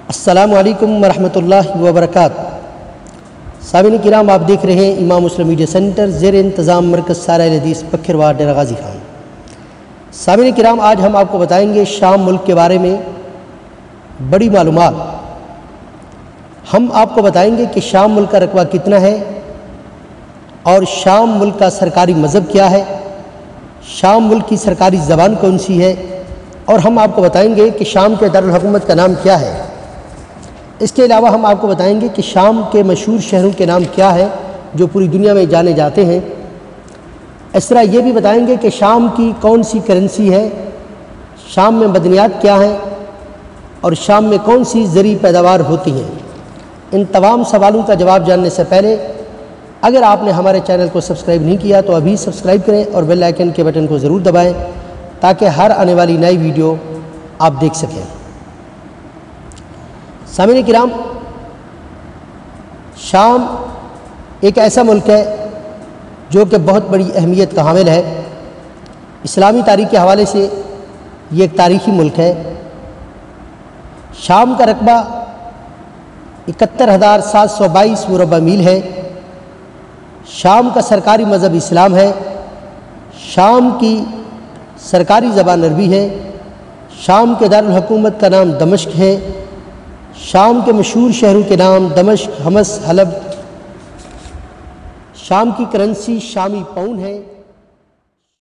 السلام علیکم ورحمۃ اللہ وبرکاتہ۔ سامعین کرام، آپ دیکھ رہے ہیں امام مسلم میڈیا سینٹر زیر انتظام مرکز سارہ حدیث پکھروار ڈیرہ غازی خان۔ سامعین کرام، آج ہم آپ کو بتائیں گے شام ملک کے بارے میں بڑی معلومات۔ ہم آپ کو بتائیں گے کہ شام ملک کا رقبہ کتنا ہے اور شام ملک کا سرکاری مذہب کیا ہے، شام ملک کی سرکاری زبان کون سی ہے، اور ہم آپ کو بتائیں گے کہ شام کے دارالحکومت کا نام کیا ہے۔ اس کے علاوہ ہم آپ کو بتائیں گے کہ شام کے مشہور شہروں کے نام کیا ہے جو پوری دنیا میں جانے جاتے ہیں۔ اس طرح یہ بھی بتائیں گے کہ شام کی کون سی کرنسی ہے، شام میں معدنیات کیا ہیں، اور شام میں کون سی زرعی پیداوار ہوتی ہیں۔ ان تمام سوالوں کا جواب جاننے سے پہلے اگر آپ نے ہمارے چینل کو سبسکرائب نہیں کیا تو ابھی سبسکرائب کریں اور بیل آئیکن کے بٹن کو ضرور دبائیں تاکہ ہر آنے والی نئی ویڈیو آپ دیکھ سکیں۔ سامعین کرام، شام ایک ایسا ملک ہے جو کہ بہت بڑی اہمیت کا حامل ہے۔ اسلامی تاریخ کے حوالے سے یہ ایک تاریخی ملک ہے۔ شام کا رقبہ 71,722 مربع میل ہے۔ شام کا سرکاری مذہب اسلام ہے۔ شام کی سرکاری زبان عربی ہے۔ شام کے دارالحکومت کا نام دمشق ہے۔ شام کے مشہور شہروں کے نام دمشق، حمص، حلب۔ شام کی کرنسی شامی پاؤنڈ ہے۔